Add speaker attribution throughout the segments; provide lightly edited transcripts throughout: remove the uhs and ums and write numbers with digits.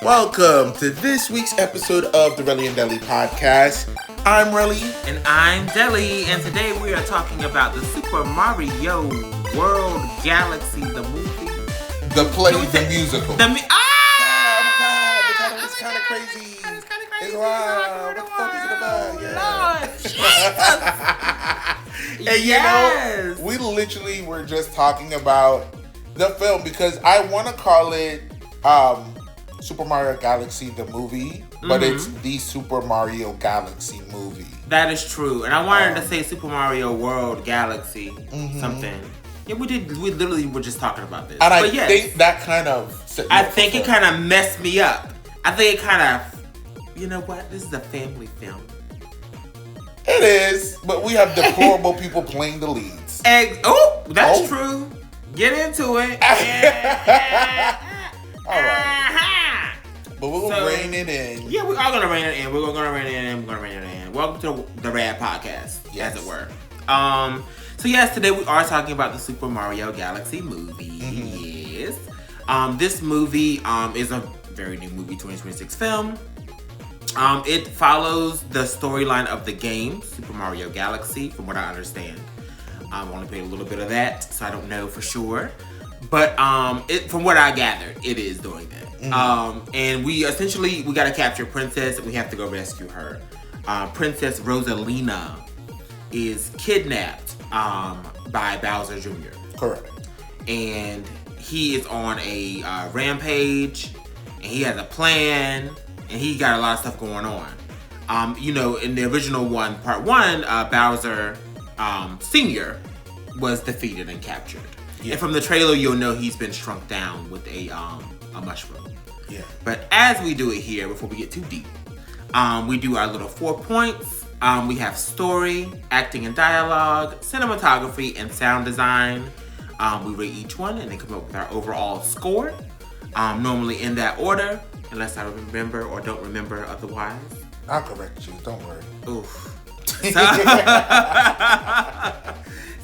Speaker 1: Welcome to this week's episode of the Relly and Deli podcast. I'm Relly.
Speaker 2: And I'm Deli. And today we are talking about the Super Mario World Galaxy, the movie.
Speaker 1: The play, the musical.
Speaker 2: Oh my
Speaker 1: God, the title is kind of crazy.
Speaker 2: It's kind of crazy.
Speaker 1: It's wild. What the fuck is it about?
Speaker 2: Yeah. Lord,
Speaker 1: And you know, we literally were just talking about the film because I want to call it Super Mario Galaxy the movie, but it's the Super Mario Galaxy movie.
Speaker 2: That is true. And I wanted to say Super Mario World Galaxy something. Yeah, we did. We literally were just talking about this.
Speaker 1: And I think that kind of...
Speaker 2: I think it kind of messed me up. I think it kind of... You know what? This is a family film.
Speaker 1: It is, but we have deplorable people playing the leads.
Speaker 2: That's true. Get into it.
Speaker 1: All right. But we'll rein it in.
Speaker 2: Yeah, we are going to rein it in. We're going to rein it in. We're going to rein it in. Welcome to the Rad Podcast, as it were. So yes, today we are talking about the Super Mario Galaxy movie. Yes. This movie is a very new movie, 2026 film. It follows the storyline of the game, Super Mario Galaxy, from what I understand. I've only played a little bit of that, so I don't know for sure. But from what I gathered, it is doing that. And we got to capture Princess, and we have to go rescue her. Princess Rosalina is kidnapped by Bowser Jr.
Speaker 1: Correct.
Speaker 2: And he is on a rampage, and he has a plan, and he got a lot of stuff going on. In the original one, part one, Bowser Sr. was defeated and captured. Yeah. And from the trailer, you'll know he's been shrunk down with a mushroom.
Speaker 1: Yeah.
Speaker 2: But as we do it here, before we get too deep, we do our little 4 points. We have story, acting and dialogue, cinematography, and sound design. We rate each one and then come up with our overall score. Normally in that order, unless I remember or don't remember otherwise.
Speaker 1: I'll correct you, don't worry.
Speaker 2: Oof.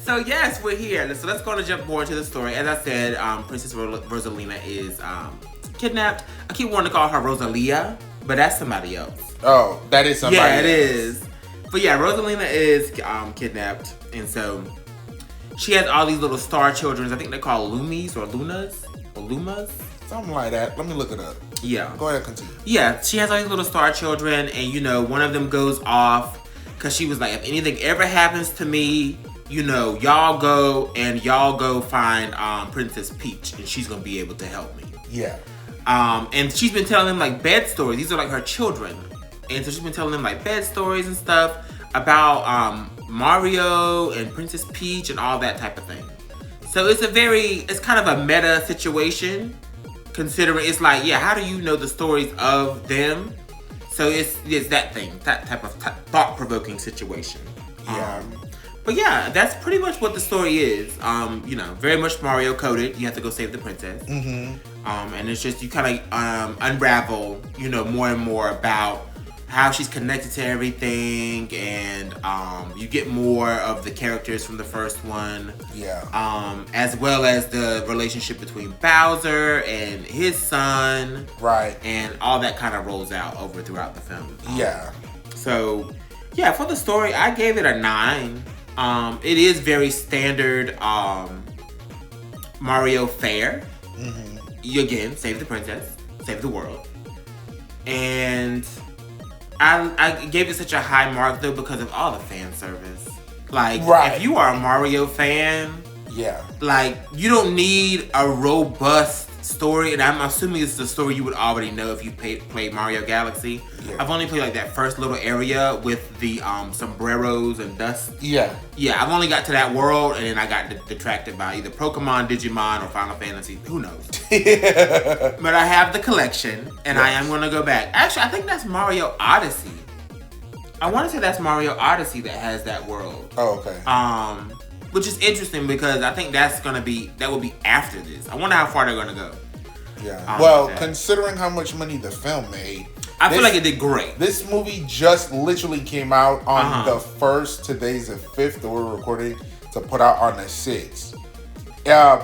Speaker 2: So yes, we're here. So let's go and jump more into the story. As I said, Princess Rosalina is kidnapped. I keep wanting to call her Rosalia, but that's somebody else.
Speaker 1: Oh, that is somebody else.
Speaker 2: Yeah, it is. But yeah, Rosalina is kidnapped, and so she has all these little star children. I think they're called Lumies or Lunas or Lumas.
Speaker 1: Something like that. Let me look it up.
Speaker 2: Yeah.
Speaker 1: Go ahead, continue.
Speaker 2: Yeah, she has all these little star children, and one of them goes off because she was like, if anything ever happens to me, y'all go find Princess Peach, and she's gonna be able to help me.
Speaker 1: Yeah.
Speaker 2: And she's been telling them like bed stories. These are like her children, and so she's been telling them like bed stories and stuff about Mario and Princess Peach and all that type of thing. So it's kind of a meta situation, considering it's like, how do you know the stories of them? So it's that thing, that type of thought-provoking situation.
Speaker 1: Yeah.
Speaker 2: But yeah, that's pretty much what the story is. Very much Mario coded. You have to go save the princess. And it's just, you kind of unravel, more and more about how she's connected to everything, and you get more of the characters from the first one.
Speaker 1: Yeah.
Speaker 2: As well as the relationship between Bowser and his son.
Speaker 1: Right.
Speaker 2: And all that kind of rolls out throughout the film.
Speaker 1: Yeah.
Speaker 2: So, yeah, for the story, I gave it a 9. It is very standard Mario fare. You again save the princess, save the world, and I gave it such a high mark though because of all the fan service. Like, if you are a Mario fan, like you don't need a robust story, and I'm assuming it's the story you would already know if you played Mario Galaxy. I've only played like that first little area with the sombreros and dust. I've only got to that world, and then I got detracted by either Pokemon, Digimon, or Final Fantasy. Who knows? But I have the collection, and I am going to go back. Actually, I think that's Mario Odyssey. I want to say that's Mario Odyssey that has that world.
Speaker 1: Oh, okay.
Speaker 2: Which is interesting because I think that will be after this. I wonder how far they're going to go.
Speaker 1: Yeah. Well, considering how much money the film made,
Speaker 2: I feel like it did great.
Speaker 1: This movie just literally came out on the 1st. Today's the 5th that we're recording to put out on the 6th.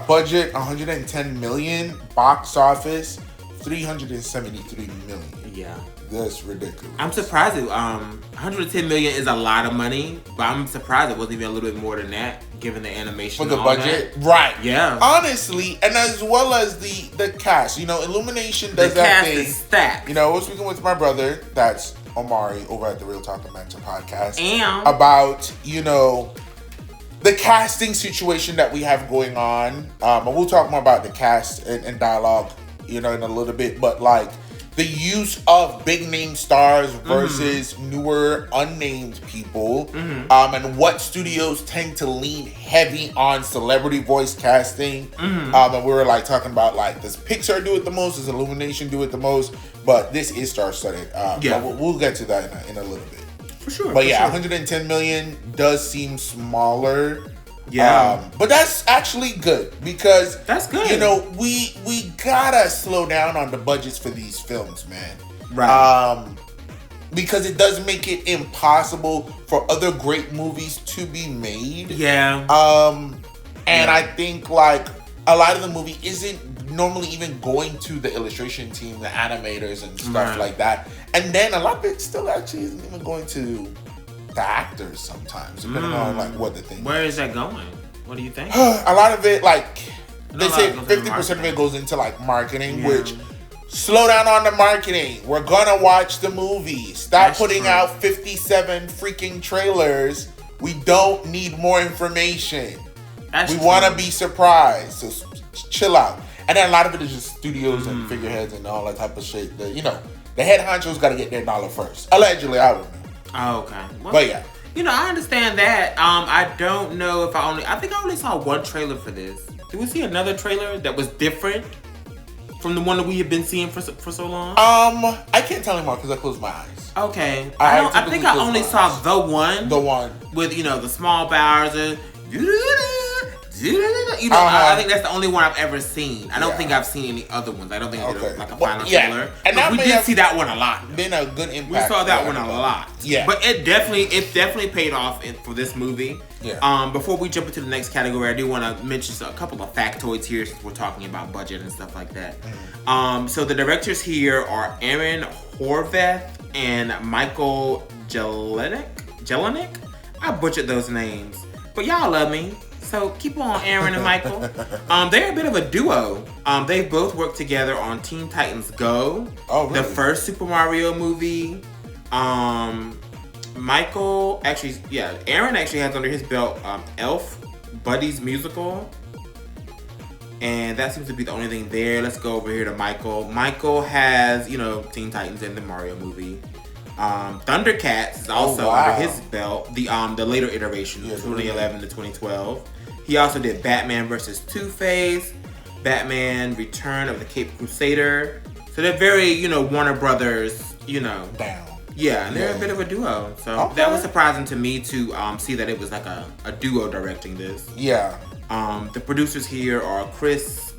Speaker 1: Budget $110 million. Box office $373 million.
Speaker 2: Yeah.
Speaker 1: That's ridiculous.
Speaker 2: I'm surprised. 110 million is a lot of money, but I'm surprised it wasn't even a little bit more than that, given the animation
Speaker 1: for the budget. That. Right.
Speaker 2: Yeah.
Speaker 1: Honestly, and as well as the cast. You know, Illumination does that thing. The cast is stacked. You know, I was speaking with my brother, that's Omari, over at the Real Talk Mansion podcast, about, you know, the casting situation that we have going on. And we'll talk more about the cast and dialogue, you know, in a little bit, but like, the use of big name stars versus newer unnamed people, and what studios tend to lean heavy on celebrity voice casting. And we were like talking about like, does Pixar do it the most? Does Illumination do it the most? But this is star-studded. We'll get to that in a little bit.
Speaker 2: For sure.
Speaker 1: But yeah, 110 million does seem smaller. Yeah, but that's actually good because
Speaker 2: that's good.
Speaker 1: You know, we gotta slow down on the budgets for these films, man.
Speaker 2: Right.
Speaker 1: Because it does make it impossible for other great movies to be made.
Speaker 2: Yeah.
Speaker 1: And I think like a lot of the movie isn't normally even going to the illustration team, the animators and stuff like that. And then a lot of it still actually isn't even going to the actors sometimes, depending on like what the thing.
Speaker 2: Where is that going? What do you think?
Speaker 1: A lot of it, like they say, 50% of it goes into like marketing, which slow down on the marketing. We're gonna watch the movie. Stop putting out 57 freaking trailers. We don't need more information. We want to be surprised. So chill out. And then a lot of it is just studios and figureheads and all that type of shit. That, you know, the head honchos got to get their dollar first. Allegedly, I don't know.
Speaker 2: Oh, okay. Well,
Speaker 1: but yeah.
Speaker 2: You know, I understand that. I don't know if I think I only saw one trailer for this. Did we see another trailer that was different from the one that we have been seeing for so long?
Speaker 1: I can't tell anymore because I closed my eyes.
Speaker 2: Okay. I think I only saw the one.
Speaker 1: The one.
Speaker 2: With, you know, the small Bowser. You know, I think that's the only one I've ever seen. I don't think I've seen any other ones. I don't think I did like a final trailer. And we did see that one a lot.
Speaker 1: Been a good impact.
Speaker 2: We saw that one a lot.
Speaker 1: Yeah.
Speaker 2: But it definitely paid off for this movie.
Speaker 1: Yeah.
Speaker 2: Before we jump into the next category, I do want to mention a couple of factoids here since we're talking about budget and stuff like that. So the directors here are Aaron Horvath and Michael Jelinek. I butchered those names, but y'all love me. So keep on, Aaron and Michael. They're a bit of a duo. They both worked together on Teen Titans Go, the first Super Mario movie. Aaron actually has under his belt Elf, Buddy's Musical. And that seems to be the only thing there. Let's go over here to Michael. Michael has, you know, Teen Titans and the Mario movie. Thundercats is also under his belt. The later iteration, 2011 to 2012. He also did Batman vs. Two-Face, Batman Return of the Caped Crusader. So they're very, you know, Warner Brothers, you know.
Speaker 1: Down.
Speaker 2: Yeah, and they're a bit of a duo. So that was surprising to me to see that it was like a duo directing this.
Speaker 1: Yeah.
Speaker 2: The producers here are Chris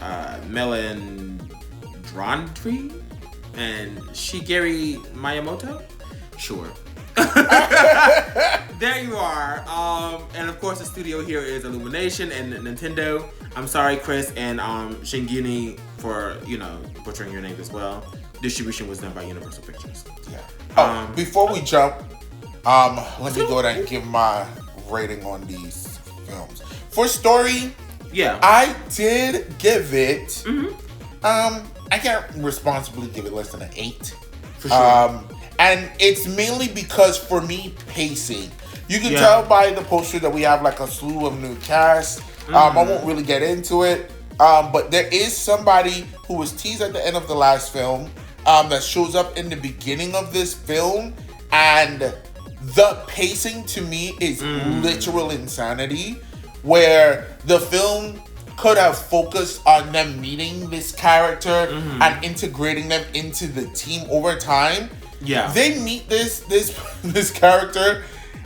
Speaker 2: Melandrandri and Shigeru Miyamoto. Sure. There you are. And of course the studio here is Illumination and Nintendo. I'm sorry, Chris and Shingini, for, you know, butchering your name as well. Distribution was done by Universal Pictures.
Speaker 1: Yeah. Before we jump, let me go ahead and give my rating on these films. For story, I did give it. I can't responsibly give it less than an 8.
Speaker 2: For sure.
Speaker 1: And it's mainly because, for me, pacing. You can tell by the poster that we have like a slew of new cast. I won't really get into it. But there is somebody who was teased at the end of the last film that shows up in the beginning of this film. And the pacing to me is literal insanity. Where the film could have focused on them meeting this character and integrating them into the team over time.
Speaker 2: Yeah.
Speaker 1: They meet this character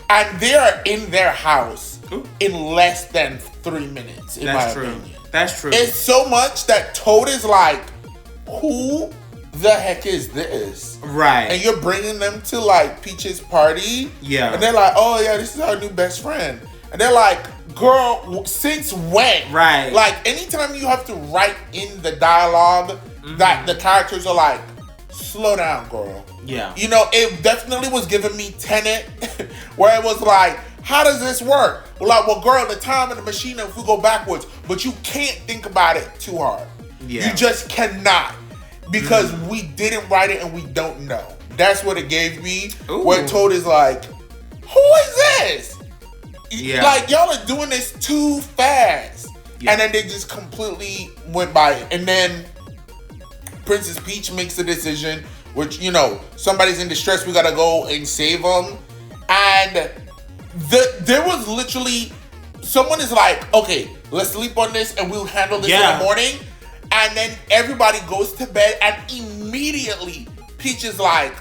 Speaker 1: and they are in their house in less than 3 minutes, in my opinion.
Speaker 2: That's true.
Speaker 1: It's so much that Toad is like, who the heck is this?
Speaker 2: Right.
Speaker 1: And you're bringing them to like Peach's party.
Speaker 2: Yeah.
Speaker 1: And they're like, oh yeah, this is our new best friend. And they're like, girl, since when?
Speaker 2: Right.
Speaker 1: Like, anytime you have to write in the dialogue that the characters are like, slow down, girl.
Speaker 2: Yeah.
Speaker 1: You know, it definitely was giving me Tenet, where it was like, how does this work? Well, like, well, girl, the time and the machine, if we go backwards, but you can't think about it too hard.
Speaker 2: Yeah.
Speaker 1: You just cannot, because we didn't write it and we don't know. That's what it gave me.
Speaker 2: Ooh.
Speaker 1: Where Toad is like, who is this?
Speaker 2: Yeah.
Speaker 1: Like, y'all are doing this too fast.
Speaker 2: Yeah.
Speaker 1: And then they just completely went by it. And then Princess Peach makes a decision, which, you know, somebody's in distress, we gotta go and save them. And there was literally, someone is like, okay, let's sleep on this and we'll handle this in the morning. And then everybody goes to bed and immediately Peach is like,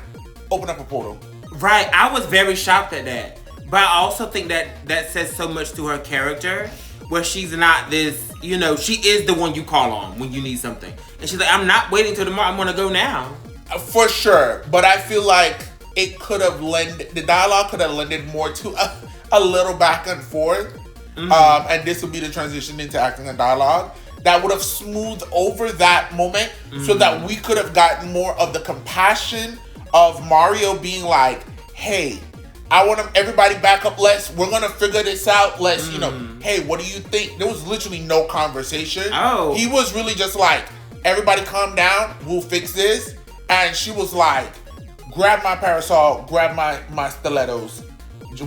Speaker 1: open up a portal.
Speaker 2: Right. I was very shocked at that. But I also think that says so much to her character, where she's not this, you know, she is the one you call on when you need something. And she's like, I'm not waiting till tomorrow, I'm gonna go now.
Speaker 1: For sure. But I feel like it could have the dialogue could have lended more to a little back and forth. And this would be the transition into acting and dialogue that would have smoothed over that moment so that we could have gotten more of the compassion of Mario being like, hey, I want everybody back up. We're going to figure this out. You know, hey, what do you think? There was literally no conversation.
Speaker 2: Oh.
Speaker 1: He was really just like, everybody calm down. We'll fix this. And she was like, grab my parasol, grab my stilettos.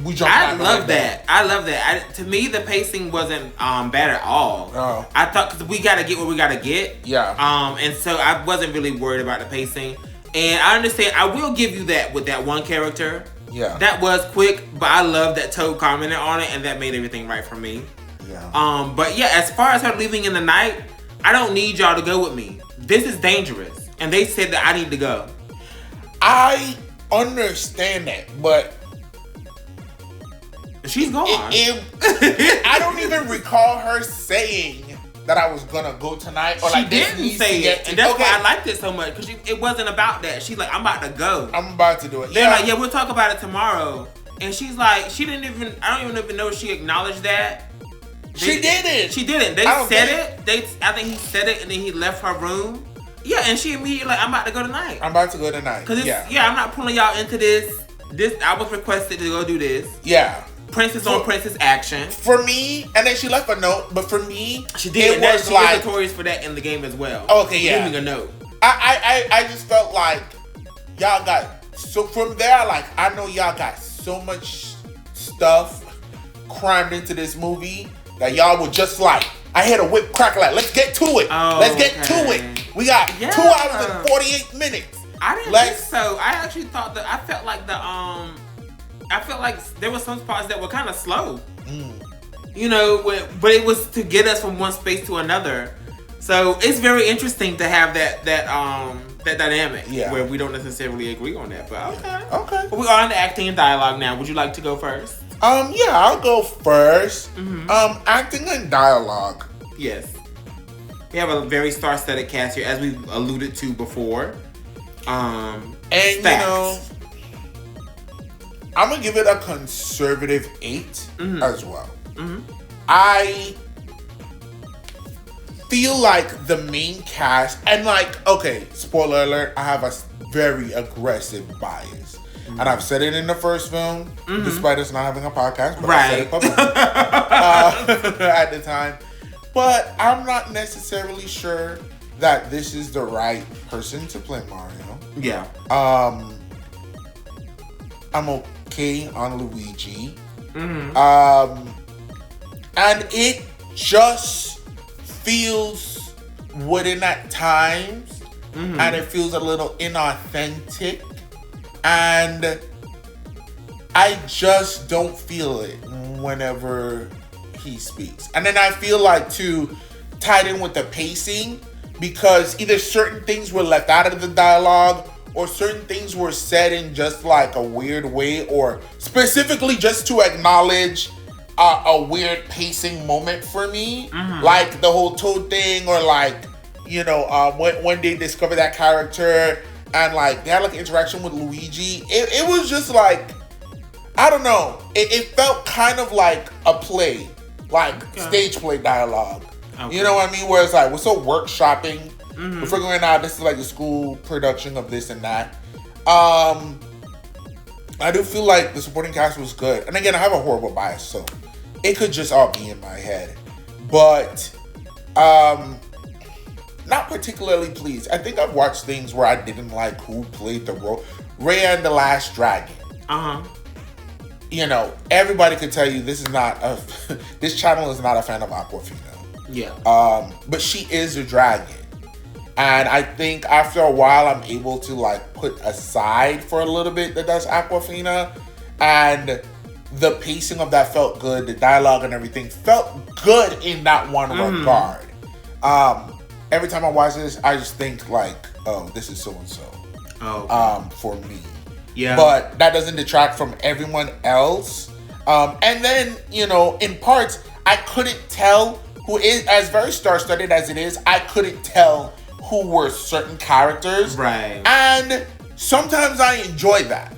Speaker 1: We jumped.
Speaker 2: I love that. To me, the pacing wasn't bad at all.
Speaker 1: Oh.
Speaker 2: I thought, because we got to get what we got to get.
Speaker 1: Yeah.
Speaker 2: And so I wasn't really worried about the pacing. And I understand, I will give you that with that one character.
Speaker 1: Yeah.
Speaker 2: That was quick, but I love that Toad commented on it, and that made everything right for me.
Speaker 1: Yeah.
Speaker 2: But yeah, as far as her leaving in the night, I don't need y'all to go with me. This is dangerous. And they said that I need to go.
Speaker 1: I understand that, but
Speaker 2: she's gone.
Speaker 1: I don't even recall her saying that I was gonna go tonight. Or
Speaker 2: she
Speaker 1: like,
Speaker 2: didn't say it, and that's why I liked it so much, because it wasn't about that. She's like, I'm about to go.
Speaker 1: I'm about to do it.
Speaker 2: They're like, yeah, we'll talk about it tomorrow. And she's like, I don't even know if she acknowledged that.
Speaker 1: She didn't.
Speaker 2: She didn't. They said it. I think he said it, and then he left her room. Yeah, and she immediately like, I'm about to go tonight.
Speaker 1: I'm about to go tonight.
Speaker 2: Cause I'm not pulling y'all into this. I was requested to go do this.
Speaker 1: Yeah.
Speaker 2: Princess on princess action.
Speaker 1: For me, and then she left a note, but for me,
Speaker 2: she did. She was notorious for that in the game as well.
Speaker 1: Okay, yeah.
Speaker 2: Leaving a note.
Speaker 1: I just felt like y'all got, so from there, like, I know y'all got so much stuff crammed into this movie that y'all were just like, I hit a whip cracker, like, let's get to it.
Speaker 2: Oh,
Speaker 1: let's get to it. We got 2 hours and 48 minutes.
Speaker 2: I didn't think so. I actually thought that, I felt like there were some spots that were kind of slow. You know, but it was to get us from one space to another. So it's very interesting to have that dynamic where we don't necessarily agree on that. But okay. But we are on the acting and dialogue now. Would you like to go first?
Speaker 1: Yeah, I'll go first. Acting and dialogue.
Speaker 2: Yes. We have a very star-studded cast here, as we've alluded to before.
Speaker 1: And you know, I'm gonna give it a conservative 8 as well. I feel like the main cast, and like, okay, spoiler alert, I have a very aggressive bias. And I've said it in the first film, despite us not having a podcast, but I said it publicly at the time. But I'm not necessarily sure that this is the right person to play Mario.
Speaker 2: Yeah.
Speaker 1: I'm okay on Luigi. And it just feels wooden at times. And it feels a little inauthentic. And I just don't feel it whenever he speaks. And then I feel like, too, tied in with the pacing, because either certain things were left out of the dialogue or certain things were said in just like a weird way, or specifically just to acknowledge a weird pacing moment for me. Like the whole Toad thing, or like when they discovered that character and like they had like interaction with Luigi, it was just like, I don't know. It felt kind of like a play, like stage play dialogue. Okay. You know what I mean? Where it's like we're still workshopping, we're figuring out this is like the school production of this and that. I do feel like the supporting cast was good, and again, I have a horrible bias, so it could just all be in my head. But not particularly pleased. I think I've watched things where I didn't like who played the role. Raya and the Last Dragon. Everybody could tell you this channel is not a fan of Aquafina.
Speaker 2: Yeah.
Speaker 1: But she is a dragon. And I think after a while I'm able to like put aside for a little bit that that's Aquafina. And the pacing of that felt good. The dialogue and everything felt good in that one regard. Every time I watch this, I just think like, oh, this is so-and-so.
Speaker 2: Oh, okay.
Speaker 1: For me.
Speaker 2: Yeah.
Speaker 1: But that doesn't detract from everyone else. And then, in parts, I couldn't tell who is, as very star-studded as it is, I couldn't tell who were certain characters.
Speaker 2: Right.
Speaker 1: And sometimes I enjoy that.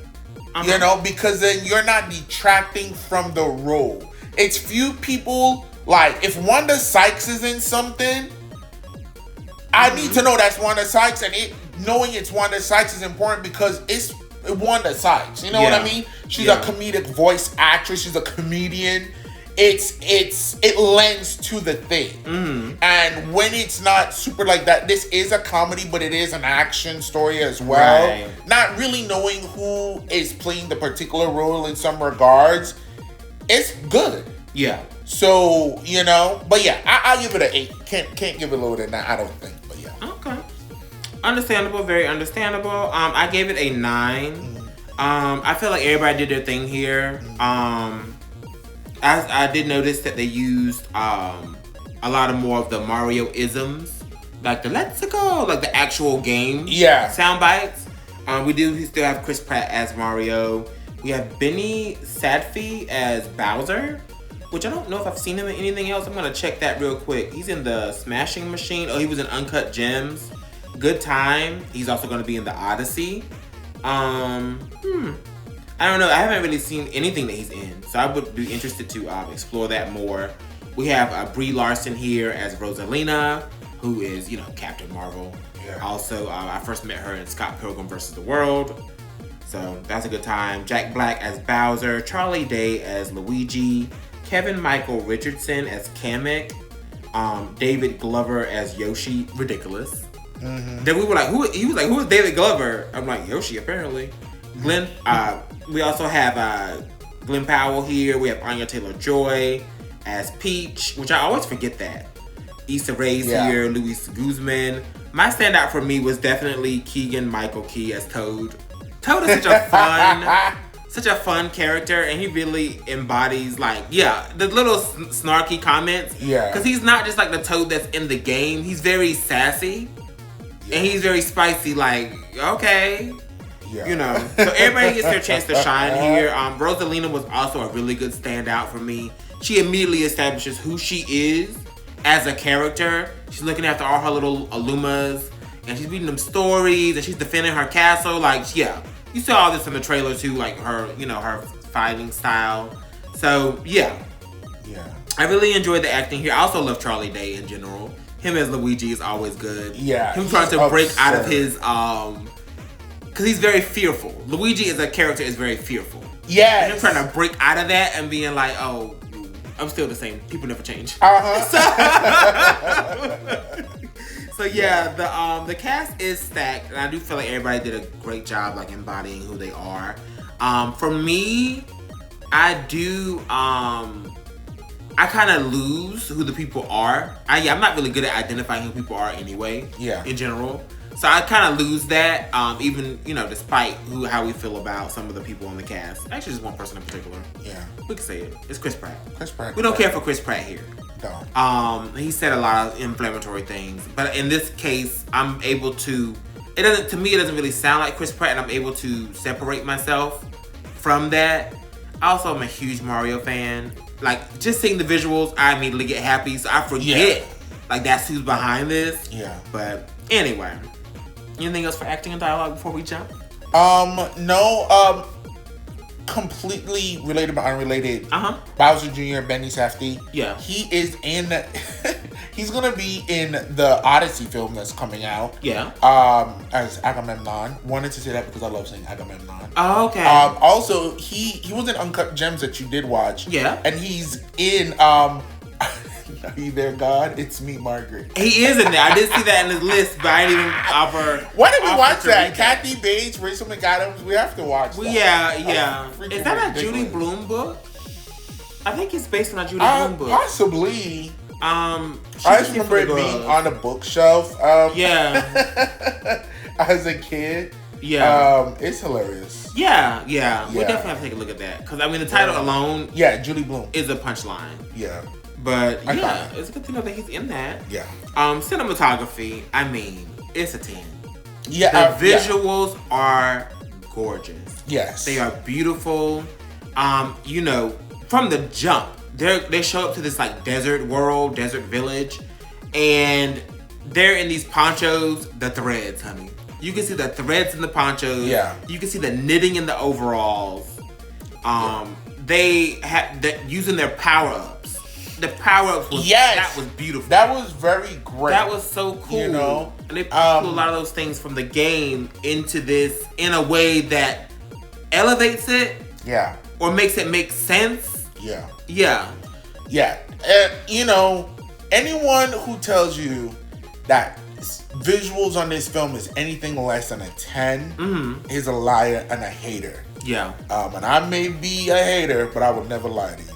Speaker 1: Because then you're not detracting from the role. It's few people, like, if Wanda Sykes is in something, I need to know that's Wanda Sykes, and knowing it's Wanda Sykes is important because it's Wanda Sykes. You know what I mean? She's a comedic voice actress. She's a comedian. It lends to the thing. And when it's not super like that, this is a comedy, but it is an action story as well.
Speaker 2: Right.
Speaker 1: Not really knowing who is playing the particular role in some regards, it's good.
Speaker 2: Yeah.
Speaker 1: So, but yeah, I give it an 8. Can't give it lower than that, I don't think. But yeah.
Speaker 2: Okay. Understandable, very understandable. I gave it a 9. I feel like everybody did their thing here. I did notice that they used a lot of more of the Mario isms, like the "Let's go," like the actual game sound bites. We still have Chris Pratt as Mario. We have Benny Sadfi as Bowser, which I don't know if I've seen him in anything else. I'm gonna check that real quick. He's in the Smashing Machine. Oh, he was in Uncut Gems. Good Time. He's also gonna be in the Odyssey. I don't know. I haven't really seen anything that he's in, so I would be interested to explore that more. We have Brie Larson here as Rosalina, who is, Captain Marvel. Yeah. Also, I first met her in Scott Pilgrim vs. the World, so that's a good time. Jack Black as Bowser, Charlie Day as Luigi, Kevin Michael Richardson as Kamek, David Glover as Yoshi. Ridiculous. Then we were like, who? He was like, who is David Glover? I'm like, Yoshi, apparently. Glenn. We also have Glenn Powell here. We have Anya Taylor-Joy as Peach, which I always forget that. Issa Rae's here. Luis Guzman. My standout for me was definitely Keegan Michael Key as Toad. Toad is such a fun character, and he really embodies the little snarky comments. Yeah. Because he's not just like the Toad that's in the game. He's very sassy. Yeah. And he's very spicy, like, okay. Yeah. So everybody gets their chance to shine here. Rosalina was also a really good standout for me. She immediately establishes who she is as a character. She's looking after all her little Alumas, and she's reading them stories, and she's defending her castle. You saw all this in the trailer too, like her, her fighting style. So yeah. I really enjoyed the acting here. I also love Charlie Day in general. Him as Luigi is always good. Yeah. Him trying to break out of his because he's very fearful. Luigi as a character is very fearful. Yeah. Him trying to break out of that and being like, oh, I'm still the same. People never change. So yeah, the cast is stacked, and I do feel like everybody did a great job like embodying who they are. For me, I do I kind of lose who the people are. I'm not really good at identifying who people are anyway. Yeah. In general. So I kind of lose that, even, despite how we feel about some of the people on the cast. Actually, just one person in particular. Yeah. We can say it. It's Chris Pratt. We don't care for Chris Pratt here. No. He said a lot of inflammatory things. But in this case, I'm able to... it doesn't really sound like Chris Pratt, and I'm able to separate myself from that. I also am a huge Mario fan. Like, just seeing the visuals, I immediately get happy. So I forget like that's who's behind this.
Speaker 1: Yeah.
Speaker 2: But anyway, anything else for acting and dialogue before we jump?
Speaker 1: No. Completely related but unrelated. Bowser Jr. and Benny Safdie.
Speaker 2: Yeah.
Speaker 1: He is in. He's gonna be in the Odyssey film that's coming out.
Speaker 2: Yeah.
Speaker 1: As Agamemnon. Wanted to say that because I love saying Agamemnon.
Speaker 2: Oh, okay.
Speaker 1: Also, he was in Uncut Gems that you did watch.
Speaker 2: Yeah.
Speaker 1: And he's in Are you there, God? It's me, Margaret.
Speaker 2: He is in there. I did see that in his list, but I didn't even offer.
Speaker 1: Why did we watch that? Kathy Bates, Rachel McAdams. We have to watch that.
Speaker 2: Yeah. Is that a Judy Blume book? I think it's based on a Judy Blume book.
Speaker 1: Possibly.
Speaker 2: I
Speaker 1: just remember it being on a bookshelf.
Speaker 2: Yeah.
Speaker 1: As a kid.
Speaker 2: Yeah.
Speaker 1: It's hilarious.
Speaker 2: Yeah. We definitely have to take a look at that because I mean the title alone.
Speaker 1: Yeah, Judy Blume
Speaker 2: is a punchline.
Speaker 1: Yeah.
Speaker 2: But yeah, it's good to know that he's in that.
Speaker 1: Yeah.
Speaker 2: Cinematography, I mean, it's a 10.
Speaker 1: Yeah.
Speaker 2: The visuals are gorgeous.
Speaker 1: Yes.
Speaker 2: They are beautiful. From the jump, they show up to this like desert world, desert village, and they're in these ponchos, the threads, honey. You can see the threads in the ponchos.
Speaker 1: Yeah.
Speaker 2: You can see the knitting in the overalls. They have using their power-ups. The power-ups that was beautiful.
Speaker 1: That was very great.
Speaker 2: That was so cool.
Speaker 1: You know?
Speaker 2: And they put a lot of those things from the game into this in a way that elevates it.
Speaker 1: Yeah.
Speaker 2: Or makes it make sense.
Speaker 1: Yeah.
Speaker 2: Yeah.
Speaker 1: Yeah. Anyone who tells you that visuals on this film is anything less than a 10 is a liar and a hater.
Speaker 2: Yeah.
Speaker 1: And I may be a hater, but I would never lie to you.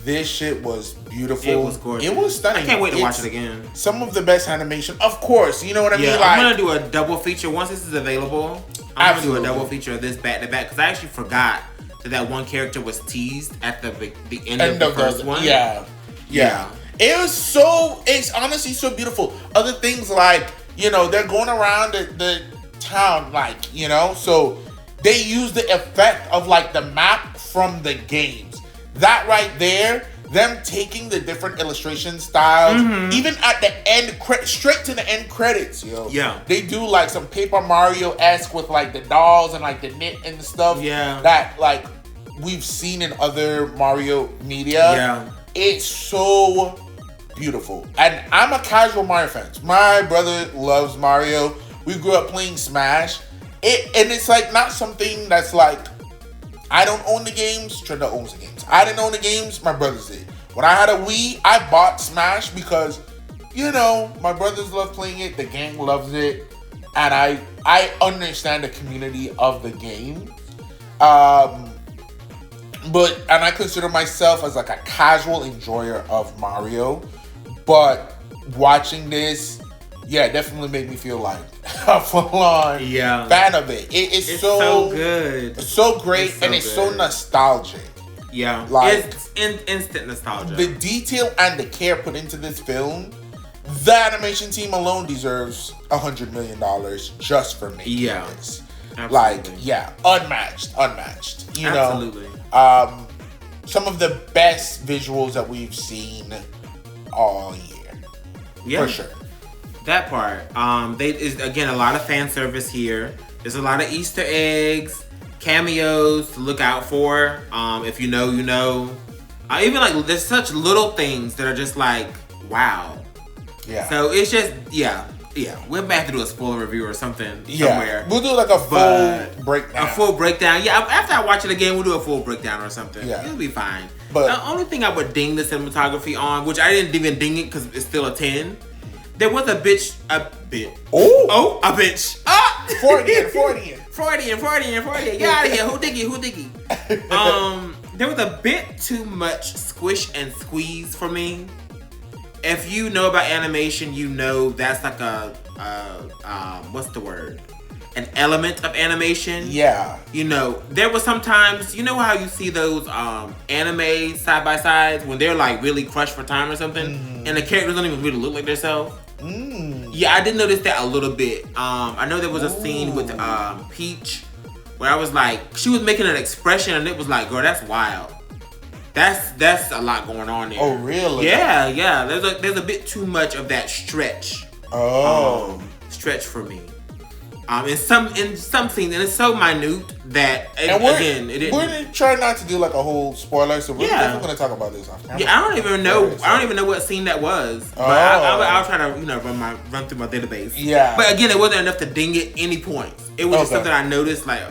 Speaker 1: This shit was beautiful.
Speaker 2: It was gorgeous.
Speaker 1: It was stunning.
Speaker 2: I can't wait to watch it again.
Speaker 1: Some of the best animation, of course. You know what I mean?
Speaker 2: I'm gonna do a double feature once this is available. I'm gonna do a double feature of this back to back because I actually forgot that one character was teased at the end of the first one. Yeah. It's
Speaker 1: honestly so beautiful. Other things like, they're going around the town, so they use the effect of like the map from the games. That right there, them taking the different illustration styles, even at the end, straight to the end credits,
Speaker 2: Yeah.
Speaker 1: They do like some Paper Mario-esque with like the dolls and like the knit and stuff.
Speaker 2: Yeah.
Speaker 1: That like we've seen in other Mario media.
Speaker 2: Yeah.
Speaker 1: It's so beautiful. And I'm a casual Mario fan. My brother loves Mario. We grew up playing Smash. And it's like not something that's like, I don't own the games, Trenda owns the games. I didn't own the games, my brothers did. When I had a Wii, I bought Smash because, my brothers love playing it, the gang loves it, and I understand the community of the game. And I consider myself as like a casual enjoyer of Mario, but watching this, definitely made me feel like a full-on fan of it. It's so good. It's so great, it's so nostalgic.
Speaker 2: Yeah.
Speaker 1: Like,
Speaker 2: it's instant nostalgia.
Speaker 1: The detail and the care put into this film, the animation team alone deserves $100 million just for making this.
Speaker 2: Absolutely.
Speaker 1: Unmatched.
Speaker 2: Absolutely.
Speaker 1: Some of the best visuals that we've seen all year.
Speaker 2: Yeah.
Speaker 1: For sure.
Speaker 2: That part. Is again a lot of fan service here. There's a lot of Easter eggs, cameos to look out for. If you know, you know. Even like there's such little things that are just like, wow.
Speaker 1: Yeah.
Speaker 2: So it's just we'll have to do a spoiler review or something somewhere.
Speaker 1: We'll do like a full breakdown.
Speaker 2: A full breakdown. Yeah. After I watch it again, we'll do a full breakdown or something.
Speaker 1: Yeah.
Speaker 2: It'll be fine.
Speaker 1: But
Speaker 2: the only thing I would ding the cinematography on, which I didn't even ding it because it's still a 10. There was a bitch. Oh, a bitch. Ah!
Speaker 1: Freudian.
Speaker 2: Get out of here. Who diggy? There was a bit too much squish and squeeze for me. If you know about animation, you know that's like what's the word? An element of animation.
Speaker 1: Yeah.
Speaker 2: There was sometimes, how you see those anime side by sides when they're like really crushed for time or something, and the characters don't even really look like themselves. Yeah, I did notice that a little bit. I know there was a scene with Peach where I was like, she was making an expression and it was like, girl, that's wild. That's a lot going on there.
Speaker 1: Oh, really?
Speaker 2: Yeah. There's a bit too much of that stretch. Stretch for me. In some scenes, and it's so minute that
Speaker 1: we're trying not to do like a whole spoiler, so we're definitely going to talk about this off camera.
Speaker 2: Yeah, I don't even know what scene that was, but I'll try to run through my database.
Speaker 1: Yeah,
Speaker 2: but again, it wasn't enough to ding it any points. It was just something I noticed, like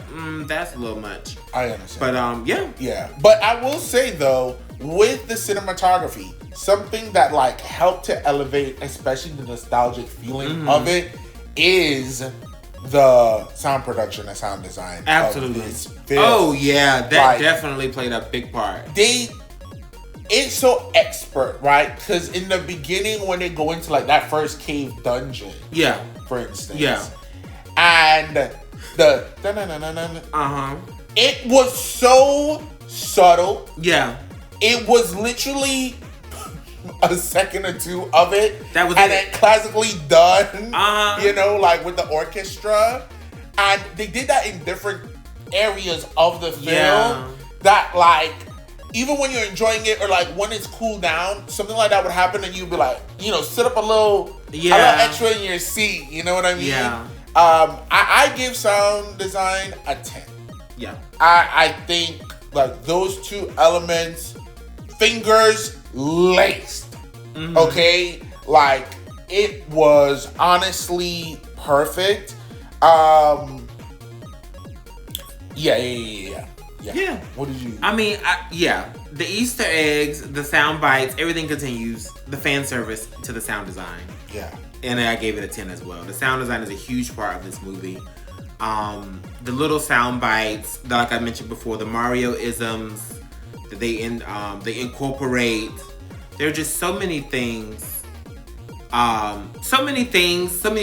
Speaker 2: that's a little much.
Speaker 1: I understand,
Speaker 2: but
Speaker 1: yeah. But I will say though, with the cinematography, something that like helped to elevate, especially the nostalgic feeling of it, is the sound production and sound design.
Speaker 2: Absolutely.
Speaker 1: Of this film.
Speaker 2: Oh yeah, that definitely played a big part.
Speaker 1: It's so expert, right? Because in the beginning, when they go into like that first cave dungeon, for instance, and the it was so subtle. Yeah, it was literally a second or two of it, then classically done. Like with the orchestra, and they did that in different areas of the film. That like, even when you're enjoying it or like when it's cooled down, something like that would happen, and you'd be like, sit up a little extra in your seat. You know what I mean? Yeah. I give sound design a 10. Yeah. I think like those two elements, fingers laced. Okay, like it was honestly perfect. Yeah. What did you?
Speaker 2: I mean, the Easter eggs, the sound bites, everything continues. The fan service to the sound design. Yeah, and I gave it a 10 as well. The sound design is a huge part of this movie. The little sound bites, like I mentioned before, the Mario isms that they incorporate. There are just so many things. So many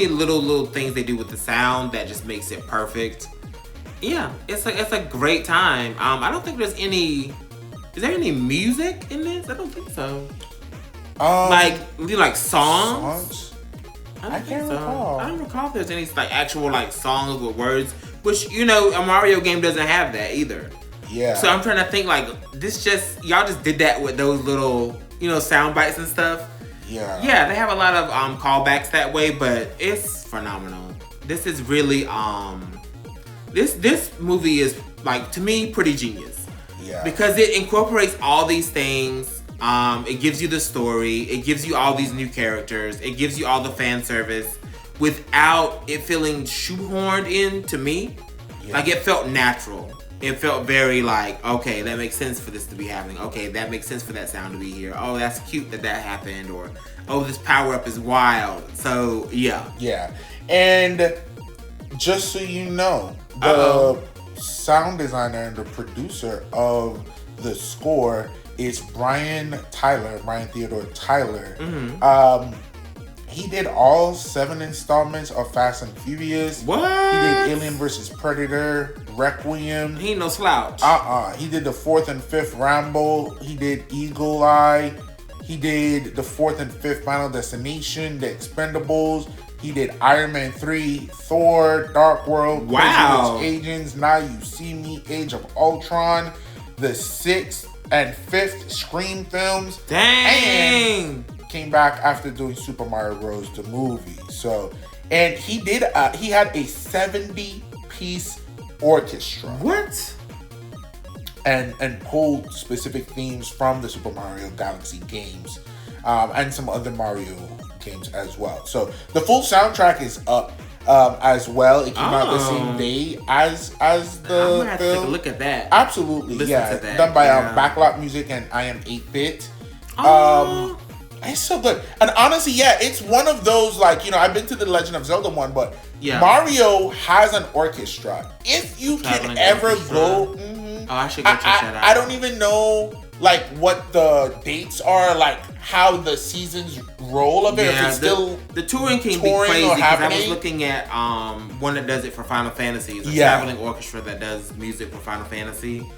Speaker 2: little things they do with the sound that just makes it perfect. Yeah, it's a great time. I don't think there's any. Is there any music in this? I don't think so. Like songs. I can't recall. I don't recall if there's any like actual like songs with words. Which a Mario game doesn't have that either. Yeah. So I'm trying to think like y'all just did that with those little sound bites and stuff. Yeah. Yeah, they have a lot of callbacks that way, but it's phenomenal. This is really this movie is like, to me, pretty genius. Yeah. Because it incorporates all these things. It gives you the story. It gives you all these new characters. It gives you all the fan service without it feeling shoehorned in to me. Yeah. Like it felt natural. It felt very like, okay, that makes sense for this to be happening. Okay, that makes sense for that sound to be here. Oh, that's cute that happened. Or, oh, this power-up is wild. So, yeah. Yeah. And just so you know, the sound designer and the producer of the score is Brian Theodore Tyler. Mm-hmm. He did all 7 installments of Fast and Furious. What? He did Alien vs. Predator, Requiem. He ain't no slouch.
Speaker 1: He did the 4th and 5th Rambo. He did Eagle Eye. He did the 4th and 5th Final Destination, The Expendables. He did Iron Man 3, Thor, Dark World,
Speaker 2: wow.
Speaker 1: Agents, Now You See Me, Age of Ultron, the 6th and 5th Scream films.
Speaker 2: Dang!
Speaker 1: And came back after doing Super Mario Bros. The movie. So, and he had a 70-piece orchestra.
Speaker 2: What?
Speaker 1: And pulled specific themes from the Super Mario Galaxy games, and some other Mario games as well. So the full soundtrack is up as well. It came out the same day as the
Speaker 2: I'm gonna have
Speaker 1: film.
Speaker 2: To take a look at that.
Speaker 1: Absolutely,
Speaker 2: Listen to that.
Speaker 1: Done by Backlot Music and I Am 8-Bit. It's so good. And honestly, it's one of those, like, I've been to the Legend of Zelda one, but Mario has an orchestra. If you can ever go...
Speaker 2: I should go check that out.
Speaker 1: I don't even know, like, what the dates are, like, how the seasons roll of it. If it's still
Speaker 2: the touring can be crazy, because I was looking at one that does it for Final Fantasy. It's a traveling orchestra that does music for Final Fantasy.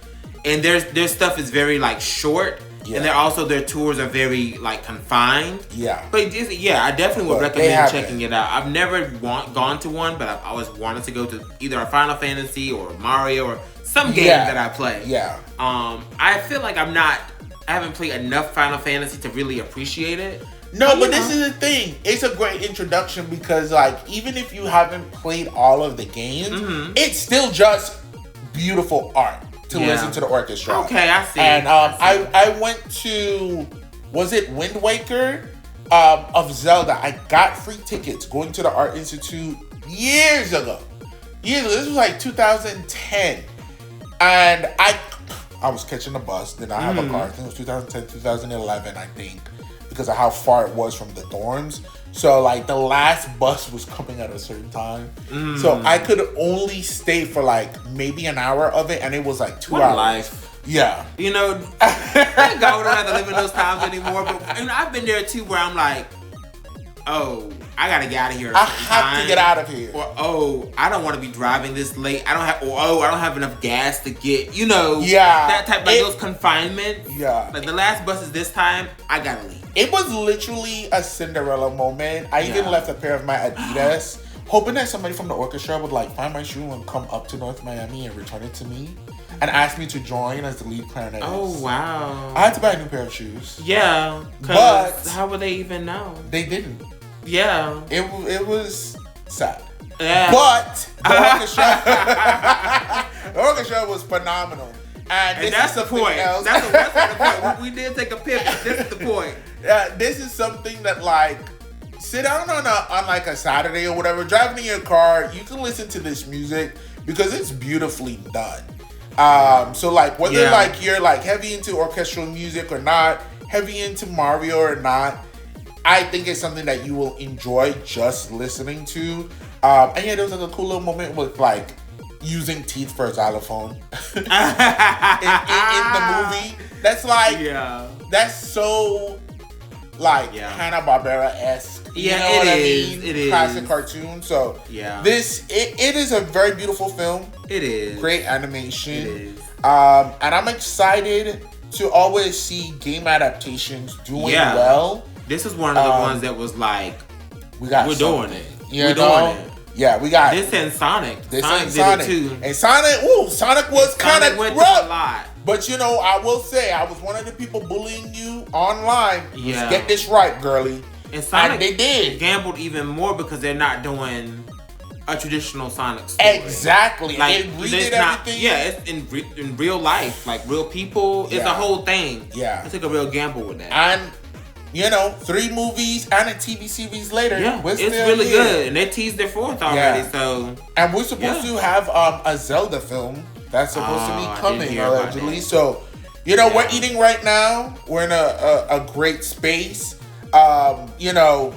Speaker 2: And their stuff is very, like, short. Yeah. And their tours are very, like, confined. Yeah. But I definitely would recommend checking it out. I've never gone to one, but I've always wanted to go to either a Final Fantasy or Mario or some game that I play. Yeah. I feel like I'm not I haven't played enough Final Fantasy to really appreciate it.
Speaker 1: No, but this is the thing. It's a great introduction because, like, even if you haven't played all of the games, it's still just beautiful art to listen to the orchestra.
Speaker 2: Okay, I see.
Speaker 1: And I went to, was it Wind Waker of Zelda? I got free tickets going to the Art Institute years ago. This was like 2010. And I was catching the bus. Did not have a car. I think it was 2010, 2011, I think. Because of how far it was from the dorms. So, like, the last bus was coming at a certain time. So, I could only stay for, like, maybe an hour of it. And it was, like, 2 hours.
Speaker 2: Life.
Speaker 1: Yeah.
Speaker 2: You know, thank God we don't have to live in those times anymore. But I've been there, too, where I'm like, oh, I got to get out of here.
Speaker 1: I have to get out of here.
Speaker 2: Or, oh, I don't want to be driving this late. I don't have enough gas to get, you know.
Speaker 1: Yeah.
Speaker 2: That type, like, those confinements.
Speaker 1: Yeah.
Speaker 2: Like, the last bus is this time, I got to leave.
Speaker 1: It was literally a Cinderella moment. I even left a pair of my Adidas, hoping that somebody from the orchestra would like find my shoe and come up to North Miami and return it to me, and ask me to join as the lead clarinetist.
Speaker 2: Oh wow!
Speaker 1: I had to buy a new pair of shoes.
Speaker 2: Yeah,
Speaker 1: but
Speaker 2: how would they even know?
Speaker 1: They didn't.
Speaker 2: Yeah,
Speaker 1: it was sad.
Speaker 2: Yeah.
Speaker 1: But the orchestra was phenomenal. And
Speaker 2: that's the point.
Speaker 1: Else.
Speaker 2: That's the point. We did take a pivot. This is the point.
Speaker 1: Yeah, this is something that, like, sit down on like a Saturday or whatever, driving in your car, you can listen to this music because it's beautifully done. So like whether like you're like heavy into orchestral music or not, heavy into Mario or not, I think it's something that you will enjoy just listening to. And yeah, there was like a cool little moment with like using teeth for a xylophone in the movie. That's like, that's so like Hanna-Barbera-esque. You know what I mean?
Speaker 2: It is.
Speaker 1: Classic cartoon. So it is a very beautiful film.
Speaker 2: It is.
Speaker 1: Great animation.
Speaker 2: It is.
Speaker 1: And I'm excited to always see game adaptations doing well.
Speaker 2: This is one of the ones that was like, we're doing it.
Speaker 1: We're doing it. Yeah, we got
Speaker 2: this and Sonic.
Speaker 1: Sonic
Speaker 2: did it too.
Speaker 1: And Sonic was kind of
Speaker 2: rough. A lot.
Speaker 1: But you know, I will say, I was one of the people bullying you online.
Speaker 2: Yeah.
Speaker 1: Get this right, girly.
Speaker 2: And Sonic,
Speaker 1: and they did.
Speaker 2: Gambled even more because they're not doing a traditional Sonic story.
Speaker 1: Exactly.
Speaker 2: Like,
Speaker 1: they redid everything.
Speaker 2: It's in real life. Like, real people. It's a whole thing.
Speaker 1: Yeah.
Speaker 2: They took a real gamble with that.
Speaker 1: And, you know, 3 movies and a TV series later.
Speaker 2: It's really good. And they teased their 4th already, so.
Speaker 1: And we're supposed to have a Zelda film that's supposed to be coming, allegedly. So, you know, we're eating right now. We're in a great space. You know,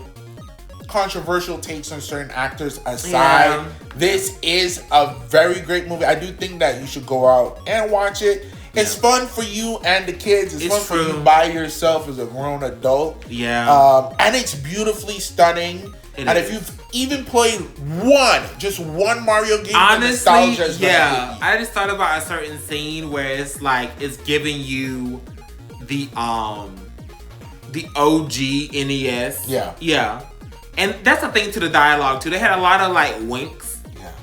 Speaker 1: controversial takes on certain actors aside, this is a very great movie. I do think that you should go out and watch it. It's fun for you and the kids. It's fun for you by yourself as a grown adult. And it's beautifully stunning. And if you've even played just one Mario game,
Speaker 2: honestly, I just thought about a certain scene where it's like it's giving you the OG NES. Yeah. And that's the thing to the dialogue too. They had a lot of like winks.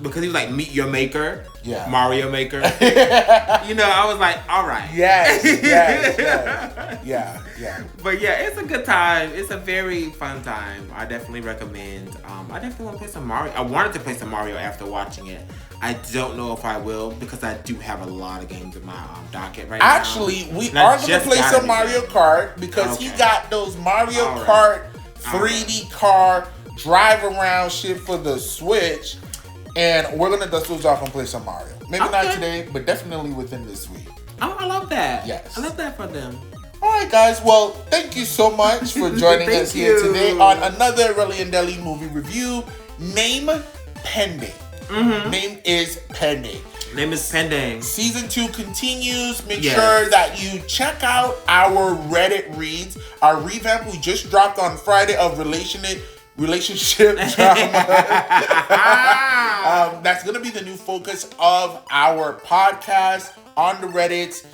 Speaker 2: Because he was like, meet your maker. Mario Maker. You know, I was like, all right.
Speaker 1: Yes.
Speaker 2: But yeah, it's a good time. It's a very fun time. I definitely recommend. I definitely want to play some Mario. I wanted to play some Mario after watching it. I don't know if I will because I do have a lot of games in my docket right now.
Speaker 1: Actually, we are going to play some Mario Kart because he got those Mario Kart 3D car drive around shit for the Switch. And we're going to dust those off and play some Mario. Maybe not today, but definitely within this week.
Speaker 2: Oh, I love that.
Speaker 1: Yes.
Speaker 2: I love that for them.
Speaker 1: All right, guys. Well, thank you so much for joining us here today on another Relly and Deli movie review. Name pending. Name is pending.
Speaker 2: Name is pending.
Speaker 1: Season 2 continues. Make sure that you check out our Reddit reads. Our revamp we just dropped on Friday of relationship drama. That's going to be the new focus of our podcast on the Reddits.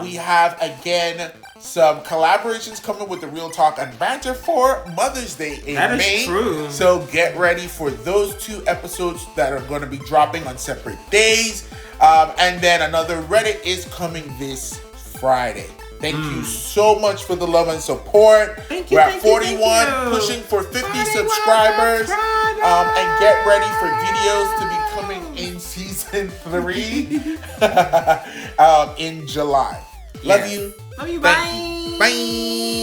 Speaker 1: We have, again, some collaborations coming with the Real Talk and Banter for Mother's Day in May.
Speaker 2: That is true.
Speaker 1: So get ready for those 2 episodes that are going to be dropping on separate days. And then another Reddit is coming this Friday. Thank you so much for the love and support.
Speaker 2: Thank you.
Speaker 1: We're at 41, pushing for 50 subscribers. And get ready for videos to be coming in season 3 in July. Love you.
Speaker 2: Love you.
Speaker 1: Thank you. Bye.